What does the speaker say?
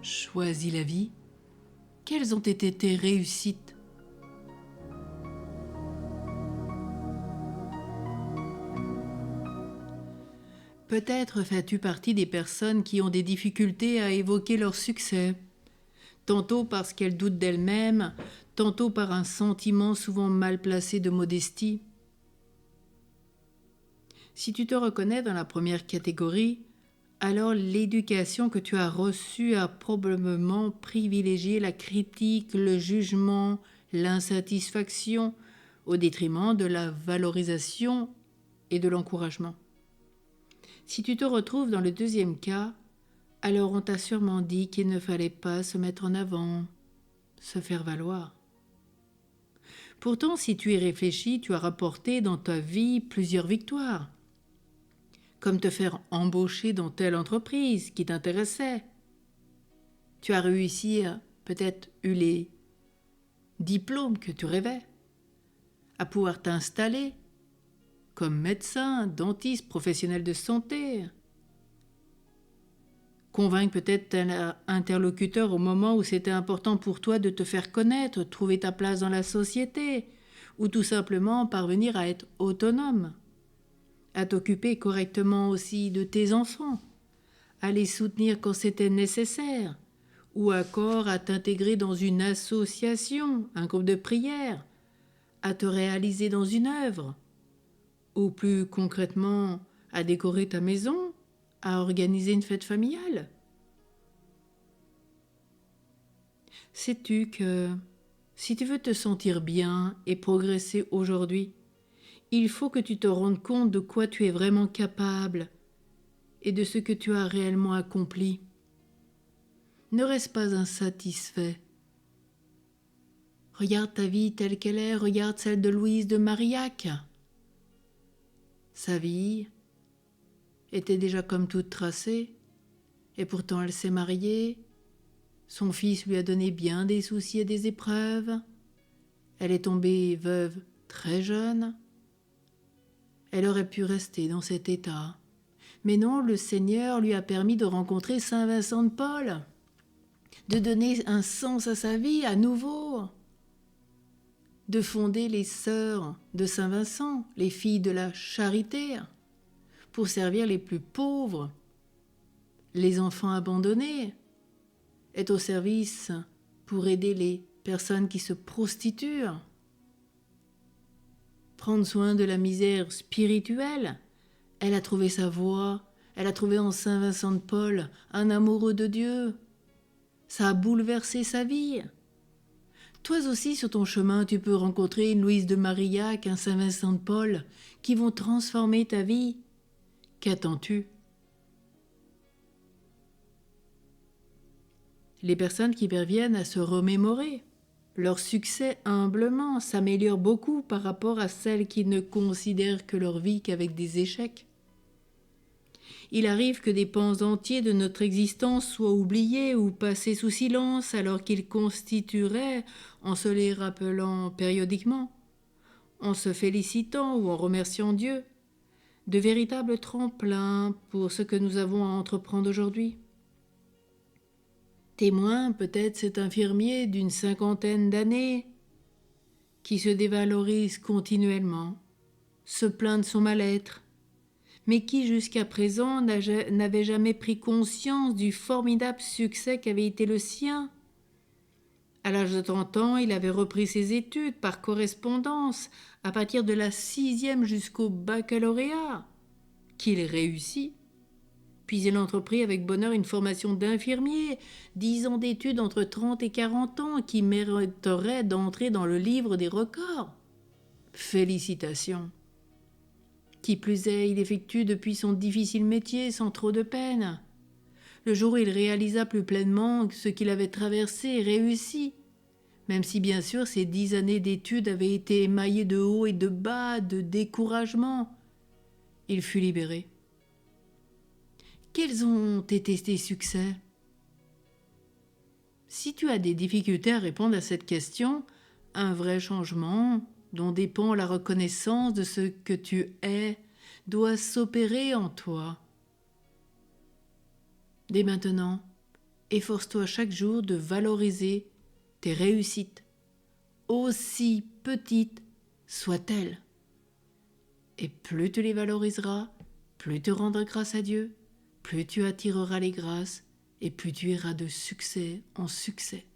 choisi la vie? Quelles ont été tes réussites? Peut-être fais-tu partie des personnes qui ont des difficultés à évoquer leur succès, tantôt parce qu'elles doutent d'elles-mêmes, tantôt par un sentiment souvent mal placé de modestie. Si tu te reconnais dans la première catégorie, alors l'éducation que tu as reçue a probablement privilégié la critique, le jugement, l'insatisfaction, au détriment de la valorisation et de l'encouragement. Si tu te retrouves dans le deuxième cas, alors on t'a sûrement dit qu'il ne fallait pas se mettre en avant, se faire valoir. Pourtant, si tu y réfléchis, tu as rapporté dans ta vie plusieurs victoires, comme te faire embaucher dans telle entreprise qui t'intéressait. Tu as réussi à peut-être eu les diplômes que tu rêvais, à pouvoir t'installer comme médecin, dentiste, professionnel de santé. Convaincre peut-être un interlocuteur au moment où c'était important pour toi de te faire connaître, trouver ta place dans la société, ou tout simplement parvenir à être autonome, à t'occuper correctement aussi de tes enfants, à les soutenir quand c'était nécessaire, ou encore à t'intégrer dans une association, un groupe de prière, à te réaliser dans une œuvre, ou plus concrètement à décorer ta maison, à organiser une fête familiale. Sais-tu que si tu veux te sentir bien et progresser aujourd'hui, il faut que tu te rendes compte de quoi tu es vraiment capable et de ce que tu as réellement accompli. Ne reste pas insatisfait. Regarde ta vie telle qu'elle est, regarde celle de Louise de Marillac. Sa vie était déjà comme toute tracée, et pourtant elle s'est mariée. Son fils lui a donné bien des soucis et des épreuves. Elle est tombée veuve très jeune. Elle aurait pu rester dans cet état. Mais non, le Seigneur lui a permis de rencontrer Saint Vincent de Paul, de donner un sens à sa vie à nouveau, de fonder les sœurs de Saint Vincent, les filles de la charité, pour servir les plus pauvres, les enfants abandonnés, est au service pour aider les personnes qui se prostituent, prendre soin de la misère spirituelle. Elle a trouvé sa voie, elle a trouvé en Saint Vincent de Paul un amoureux de Dieu. Ça a bouleversé sa vie. Toi aussi, sur ton chemin, tu peux rencontrer une Louise de Marillac, un Saint Vincent de Paul, qui vont transformer ta vie. Qu'attends-tu? Les personnes qui parviennent à se remémorer leur succès humblement s'améliorent beaucoup par rapport à celles qui ne considèrent que leur vie qu'avec des échecs. Il arrive que des pans entiers de notre existence soient oubliés ou passés sous silence alors qu'ils constitueraient, en se les rappelant périodiquement, en se félicitant ou en remerciant Dieu, de véritables tremplins pour ce que nous avons à entreprendre aujourd'hui. Témoin peut-être cet infirmier d'une 50aine d'années qui se dévalorise continuellement, se plaint de son mal-être, mais qui jusqu'à présent n'avait jamais pris conscience du formidable succès qu'avait été le sien. À l'âge de 30 ans, il avait repris ses études par correspondance à partir de la 6e jusqu'au baccalauréat, qu'il réussit. Puis il entreprit avec bonheur une formation d'infirmier, 10 ans d'études entre 30 et 40 ans, qui mériterait d'entrer dans le livre des records. Félicitations. Qui plus est, il effectue depuis son difficile métier sans trop de peine. Le jour où il réalisa plus pleinement ce qu'il avait traversé et réussi, même si bien sûr ces 10 années d'études avaient été émaillées de hauts et de bas, de découragement, il fut libéré. Quels ont été tes succès? Si tu as des difficultés à répondre à cette question, un vrai changement dont dépend la reconnaissance de ce que tu es, doit s'opérer en toi. Dès maintenant, efforce-toi chaque jour de valoriser tes réussites, aussi petites soient-elles. Et plus tu les valoriseras, plus tu rendras grâce à Dieu, plus tu attireras les grâces et plus tu iras de succès en succès.